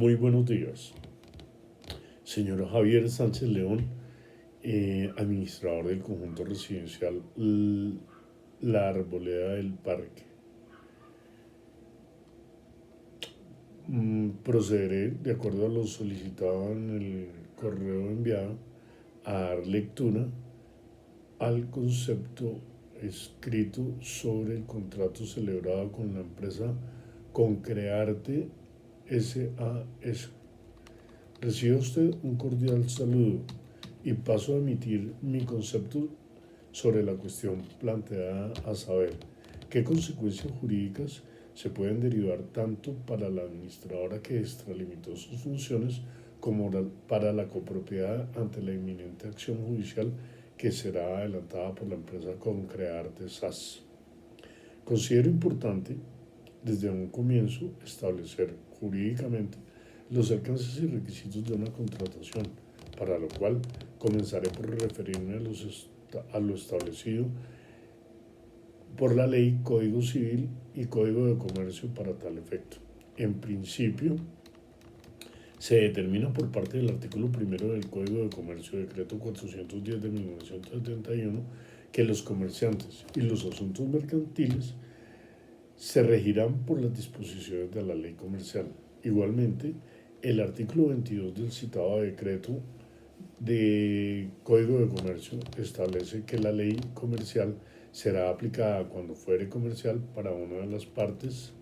Muy buenos días, señor Javier Sánchez León, administrador del conjunto residencial La Arboleda del Parque. Procederé, de acuerdo a lo solicitado en el correo enviado, a dar lectura al concepto escrito sobre el contrato celebrado con la empresa Concrearte SAS. Reciba usted un cordial saludo y paso a emitir mi concepto sobre la cuestión planteada, a saber qué consecuencias jurídicas se pueden derivar tanto para la administradora que extralimitó sus funciones como para la copropiedad ante la inminente acción judicial que será adelantada por la empresa Concrearte SAS. Considero importante desde un comienzo establecer jurídicamente los alcances y requisitos de una contratación, para lo cual comenzaré por referirme a lo establecido por la ley, Código Civil y Código de Comercio para tal efecto. En principio, se determina por parte del artículo primero del Código de Comercio, decreto 410 de 1971, que los comerciantes y los asuntos mercantiles se regirán por las disposiciones de la ley comercial. Igualmente, el artículo 22 del citado decreto de Código de Comercio establece que la ley comercial será aplicada cuando fuere comercial para una de las partes,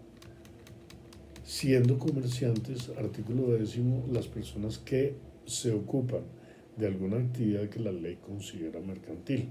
siendo comerciantes, artículo 10, las personas que se ocupan de alguna actividad que la ley considera mercantil.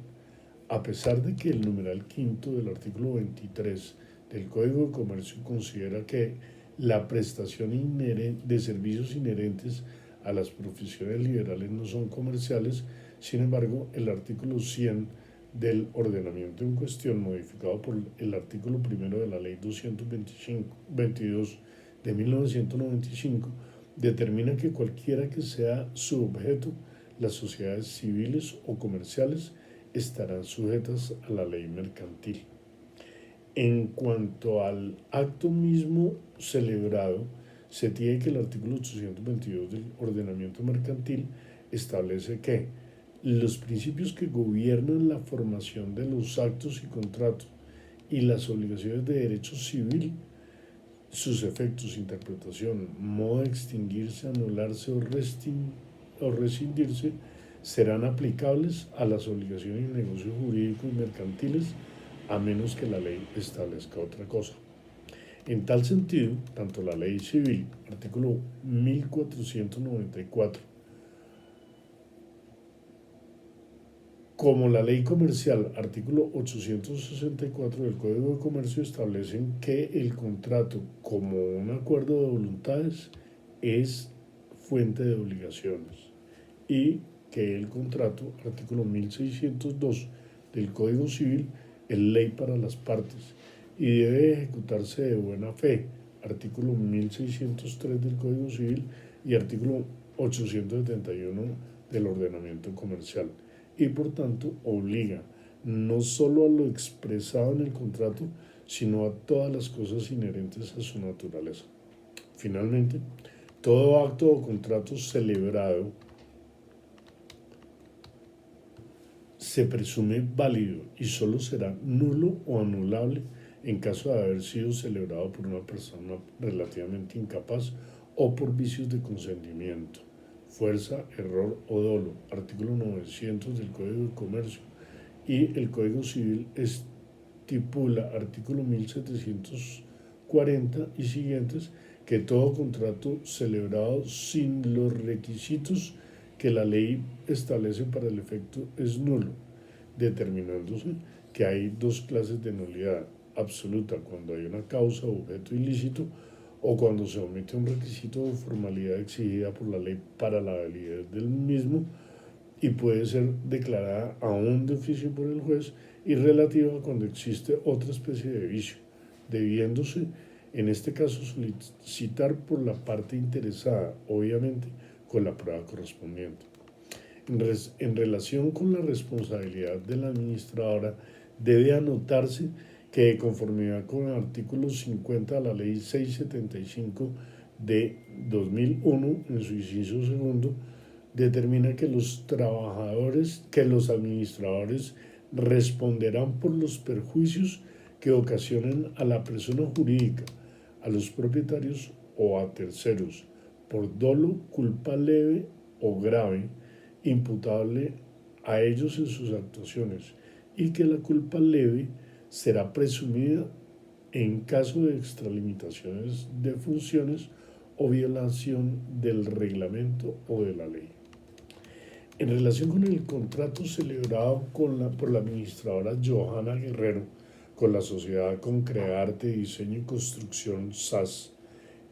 A pesar de que el numeral quinto del artículo 23 del Código de Comercio considera que la prestación de servicios inherentes a las profesiones liberales no son comerciales, sin embargo, el artículo 100 del ordenamiento en cuestión, modificado por el artículo primero de la ley 222 de 1995, determina que cualquiera que sea su objeto, las sociedades civiles o comerciales estarán sujetas a la ley mercantil. En cuanto al acto mismo celebrado, se tiene que el artículo 822 del ordenamiento mercantil establece que los principios que gobiernan la formación de los actos y contratos y las obligaciones de derecho civil, sus efectos, interpretación, modo de extinguirse, anularse o rescindirse, serán aplicables a las obligaciones y negocios jurídicos y mercantiles, a menos que la ley establezca otra cosa. En tal sentido, tanto la ley civil, artículo 1494, como la ley comercial, artículo 864 del Código de Comercio, establecen que el contrato, como un acuerdo de voluntades, es fuente de obligaciones y que el contrato, artículo 1602 del Código Civil, es ley para las partes y debe ejecutarse de buena fe, artículo 1603 del Código Civil y artículo 871 del ordenamiento comercial, y por tanto obliga no solo a lo expresado en el contrato, sino a todas las cosas inherentes a su naturaleza. Finalmente, todo acto o contrato celebrado se presume válido y solo será nulo o anulable en caso de haber sido celebrado por una persona relativamente incapaz o por vicios de consentimiento, fuerza, error o dolo, artículo 900 del Código de Comercio, y el Código Civil estipula, artículo 1740 y siguientes, que todo contrato celebrado sin los requisitos que la ley establece para el efecto es nulo, determinándose que hay dos clases de nulidad: absoluta cuando hay una causa o objeto ilícito, o cuando se omite un requisito o formalidad exigida por la ley para la validez del mismo y puede ser declarada aún de oficio por el juez, y relativa a cuando existe otra especie de vicio, debiéndose en este caso solicitar por la parte interesada, obviamente con la prueba correspondiente. En relación con la responsabilidad de la administradora, debe anotarse que, de conformidad con el artículo 50 de la ley 675 de 2001, en su inciso segundo, determina que los administradores responderán por los perjuicios que ocasionen a la persona jurídica, a los propietarios o a terceros, por dolo, culpa leve o grave, imputable a ellos en sus actuaciones, y que la culpa leve será presumida en caso de extralimitaciones de funciones o violación del reglamento o de la ley. En relación con el contrato celebrado por la administradora Johanna Guerrero con la sociedad Concrearte Diseño y Construcción SAS,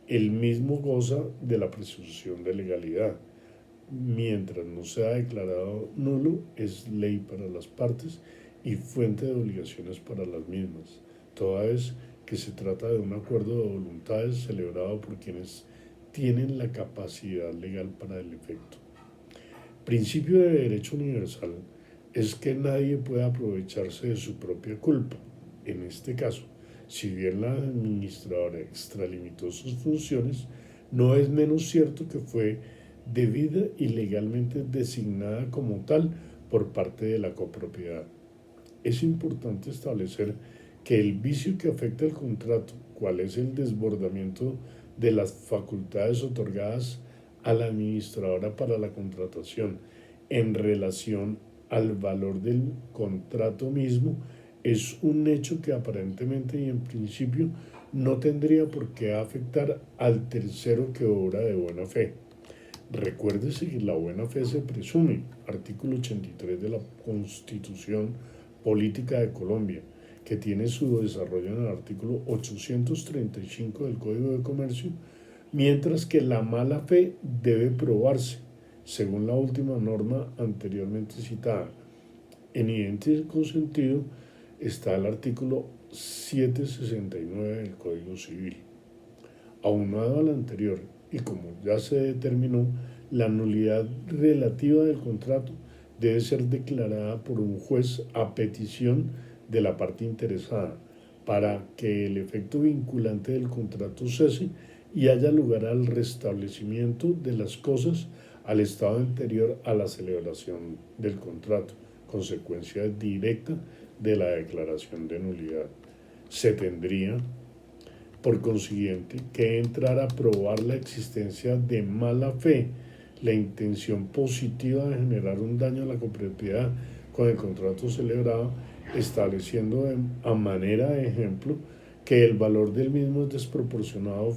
el mismo goza de la presunción de legalidad. Mientras no sea declarado nulo, es ley para las partes y fuente de obligaciones para las mismas, toda vez que se trata de un acuerdo de voluntades celebrado por quienes tienen la capacidad legal para el efecto. Principio de derecho universal es que nadie puede aprovecharse de su propia culpa. En este caso, si bien la administradora extralimitó sus funciones, no es menos cierto que fue debida y legalmente designada como tal por parte de la copropiedad. Es importante establecer que el vicio que afecta el contrato, cual es el desbordamiento de las facultades otorgadas a la administradora para la contratación en relación al valor del contrato mismo, es un hecho que aparentemente y en principio no tendría por qué afectar al tercero que obra de buena fe. Recuérdese que la buena fe se presume, artículo 83 de la Constitución Política de Colombia, que tiene su desarrollo en el artículo 835 del Código de Comercio, mientras que la mala fe debe probarse, según la última norma anteriormente citada. En idéntico sentido está el artículo 769 del Código Civil. Aunado al anterior, y como ya se determinó, la nulidad relativa del contrato debe ser declarada por un juez a petición de la parte interesada para que el efecto vinculante del contrato cese y haya lugar al restablecimiento de las cosas al estado anterior a la celebración del contrato, consecuencia directa de la declaración de nulidad. Se tendría, por consiguiente, que entrar a probar la existencia de mala fe, la intención positiva de generar un daño a la copropiedad con el contrato celebrado, estableciendo a manera de ejemplo que el valor del mismo es desproporcionado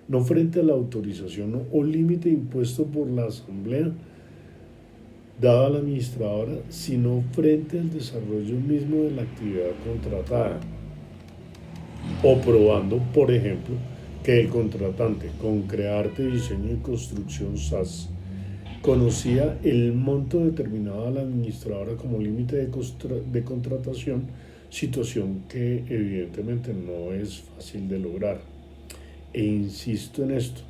no frente a la autorización o límite impuesto por la Asamblea dada a la administradora, sino frente al desarrollo mismo de la actividad contratada, o probando, por ejemplo, que el contratante Concrearte Diseño y Construcción SAS conocía el monto determinado a la administradora como límite de contratación, situación que evidentemente no es fácil de lograr. E insisto en esto,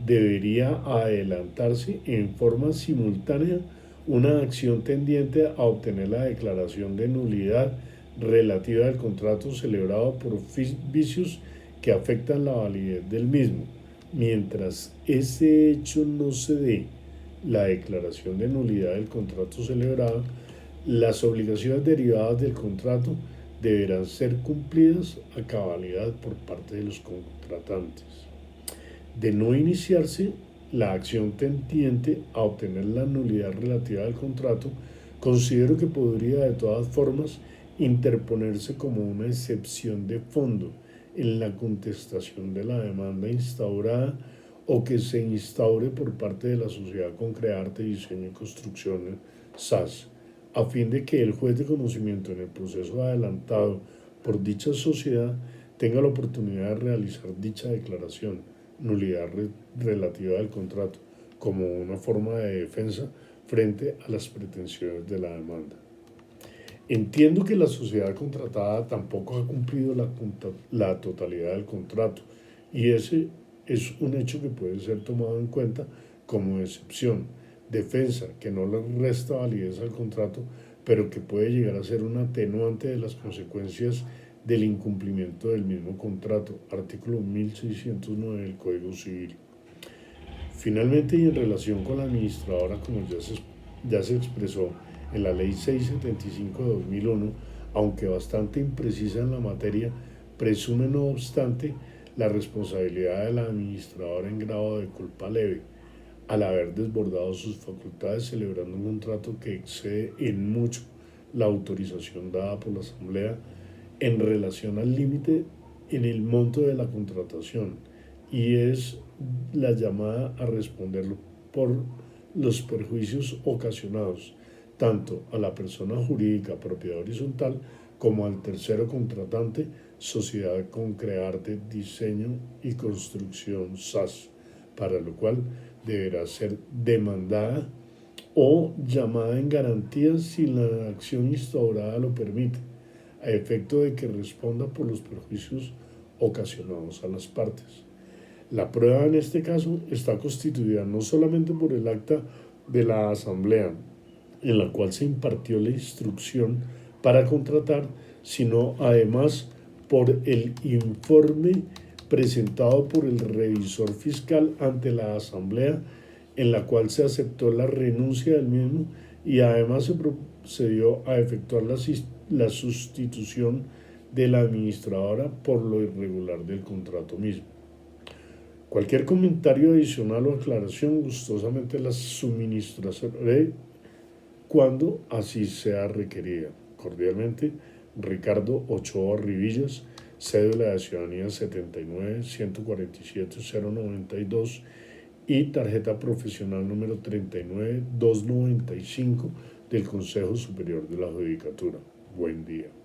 debería adelantarse en forma simultánea una acción tendiente a obtener la declaración de nulidad relativa al contrato celebrado por vicios que afectan la validez del mismo. Mientras ese hecho no se dé, la declaración de nulidad del contrato celebrado, las obligaciones derivadas del contrato deberán ser cumplidas a cabalidad por parte de los contratantes. De no iniciarse la acción tendiente a obtener la nulidad relativa al contrato, considero que podría de todas formas interponerse como una excepción de fondo en la contestación de la demanda instaurada o que se instaure por parte de la sociedad Concrearte Diseño y Construcción SAS, a fin de que el juez de conocimiento en el proceso adelantado por dicha sociedad tenga la oportunidad de realizar dicha declaración, nulidad relativa del contrato, como una forma de defensa frente a las pretensiones de la demanda. Entiendo que la sociedad contratada tampoco ha cumplido la totalidad del contrato y ese es un hecho que puede ser tomado en cuenta como excepción, defensa que no le resta validez al contrato, pero que puede llegar a ser un atenuante de las consecuencias del incumplimiento del mismo contrato, artículo 1609 del Código Civil. Finalmente, y en relación con la administradora, como ya se expresó en la Ley 675 de 2001, aunque bastante imprecisa en la materia, presume no obstante la responsabilidad de la administradora en grado de culpa leve, al haber desbordado sus facultades celebrando un contrato que excede en mucho la autorización dada por la Asamblea en relación al límite en el monto de la contratación, y es la llamada a responder por los perjuicios ocasionados tanto a la persona jurídica propiedad horizontal como al tercero contratante, Sociedad Concrearte Diseño y Construcción SAS, para lo cual deberá ser demandada o llamada en garantía si la acción instaurada lo permite, a efecto de que responda por los perjuicios ocasionados a las partes. La prueba en este caso está constituida no solamente por el acta de la Asamblea, en la cual se impartió la instrucción para contratar, sino además por el informe presentado por el revisor fiscal ante la Asamblea, en la cual se aceptó la renuncia del mismo y además se procedió a efectuar la sustitución de la administradora por lo irregular del contrato mismo. Cualquier comentario adicional o aclaración gustosamente las suministraré cuando así sea requerida. Cordialmente, Ricardo Ochoa Rivillas, cédula de ciudadanía 79-147-092 y tarjeta profesional número 39-295 del Consejo Superior de la Judicatura. Buen día.